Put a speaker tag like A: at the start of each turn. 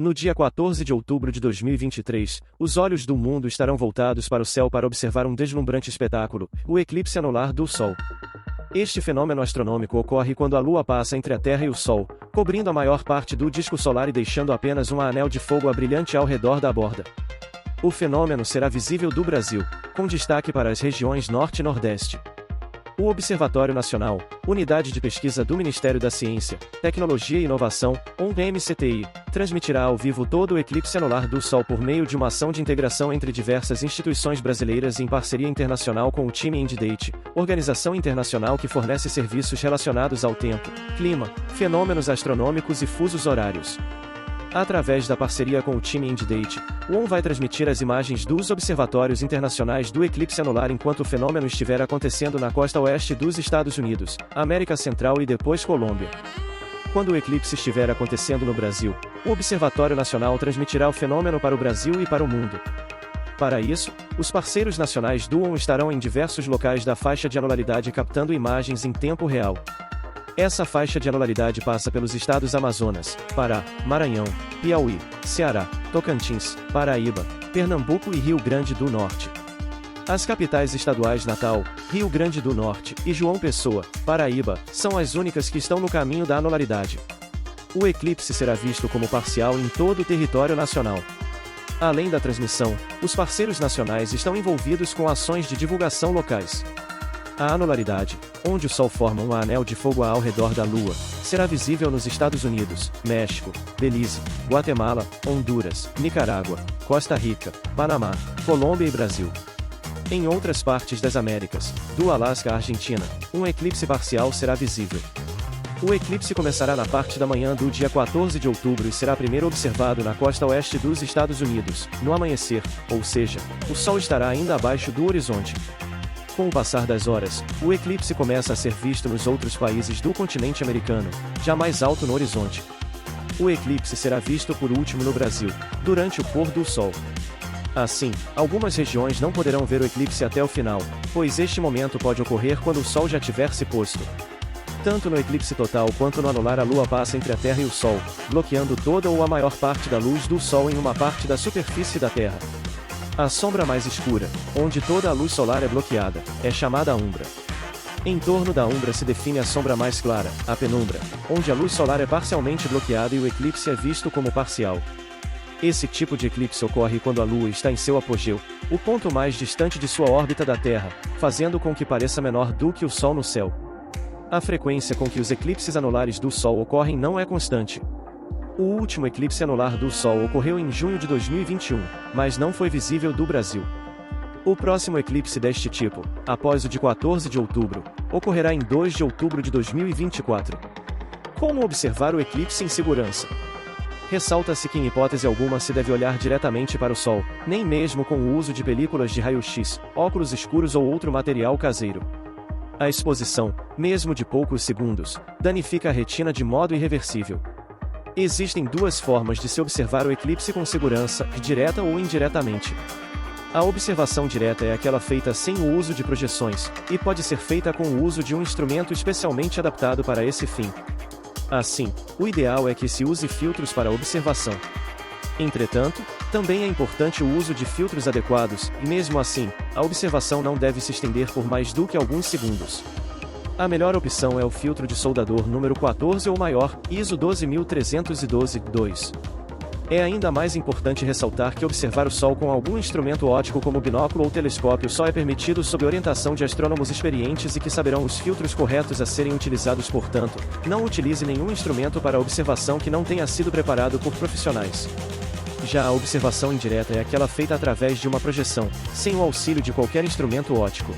A: No dia 14 de outubro de 2023, os olhos do mundo estarão voltados para o céu para observar um deslumbrante espetáculo, o eclipse anular do Sol. Este fenômeno astronômico ocorre quando a Lua passa entre a Terra e o Sol, cobrindo a maior parte do disco solar e deixando apenas um anel de fogo brilhante ao redor da borda. O fenômeno será visível do Brasil, com destaque para as regiões Norte e Nordeste. O Observatório Nacional, unidade de pesquisa do Ministério da Ciência, Tecnologia e Inovação, MCTI, transmitirá ao vivo todo o eclipse anular do Sol por meio de uma ação de integração entre diversas instituições brasileiras em parceria internacional com o Time Indate, organização internacional que fornece serviços relacionados ao tempo, clima, fenômenos astronômicos e fusos horários. Através da parceria com o Time Indate, o ON vai transmitir as imagens dos observatórios internacionais do eclipse anular enquanto o fenômeno estiver acontecendo na costa oeste dos Estados Unidos, América Central e depois Colômbia. Quando o eclipse estiver acontecendo no Brasil, o Observatório Nacional transmitirá o fenômeno para o Brasil e para o mundo. Para isso, os parceiros nacionais do ON estarão em diversos locais da faixa de anularidade captando imagens em tempo real. Essa faixa de anularidade passa pelos estados Amazonas, Pará, Maranhão, Piauí, Ceará, Tocantins, Paraíba, Pernambuco e Rio Grande do Norte. As capitais estaduais Natal, Rio Grande do Norte e João Pessoa, Paraíba, são as únicas que estão no caminho da anularidade. O eclipse será visto como parcial em todo o território nacional. Além da transmissão, os parceiros nacionais estão envolvidos com ações de divulgação locais. A anularidade, onde o Sol forma um anel de fogo ao redor da Lua, será visível nos Estados Unidos, México, Belize, Guatemala, Honduras, Nicarágua, Costa Rica, Panamá, Colômbia e Brasil. Em outras partes das Américas, do Alasca à Argentina, um eclipse parcial será visível. O eclipse começará na parte da manhã do dia 14 de outubro e será primeiro observado na costa oeste dos Estados Unidos, no amanhecer, ou seja, o Sol estará ainda abaixo do horizonte. Com o passar das horas, o eclipse começa a ser visto nos outros países do continente americano, já mais alto no horizonte. O eclipse será visto por último no Brasil, durante o pôr do Sol. Assim, algumas regiões não poderão ver o eclipse até o final, pois este momento pode ocorrer quando o Sol já tiver se posto. Tanto no eclipse total quanto no anular a Lua passa entre a Terra e o Sol, bloqueando toda ou a maior parte da luz do Sol em uma parte da superfície da Terra. A sombra mais escura, onde toda a luz solar é bloqueada, é chamada umbra. Em torno da umbra se define a sombra mais clara, a penumbra, onde a luz solar é parcialmente bloqueada e o eclipse é visto como parcial. Esse tipo de eclipse ocorre quando a Lua está em seu apogeu, o ponto mais distante de sua órbita da Terra, fazendo com que pareça menor do que o Sol no céu. A frequência com que os eclipses anulares do Sol ocorrem não é constante. O último eclipse anular do Sol ocorreu em junho de 2021, mas não foi visível do Brasil. O próximo eclipse deste tipo, após o de 14 de outubro, ocorrerá em 2 de outubro de 2024. Como observar o eclipse em segurança? Ressalta-se que em hipótese alguma se deve olhar diretamente para o Sol, nem mesmo com o uso de películas de raio-x, óculos escuros ou outro material caseiro. A exposição, mesmo de poucos segundos, danifica a retina de modo irreversível. Existem duas formas de se observar o eclipse com segurança, direta ou indiretamente. A observação direta é aquela feita sem o uso de projeções, e pode ser feita com o uso de um instrumento especialmente adaptado para esse fim. Assim, o ideal é que se use filtros para a observação. Entretanto, também é importante o uso de filtros adequados, e mesmo assim, a observação não deve se estender por mais do que alguns segundos. A melhor opção é o filtro de soldador número 14 ou maior, ISO 12312-2. É ainda mais importante ressaltar que observar o Sol com algum instrumento óptico como binóculo ou telescópio só é permitido sob orientação de astrônomos experientes e que saberão os filtros corretos a serem utilizados. Portanto, não utilize nenhum instrumento para observação que não tenha sido preparado por profissionais. Já a observação indireta é aquela feita através de uma projeção, sem o auxílio de qualquer instrumento óptico.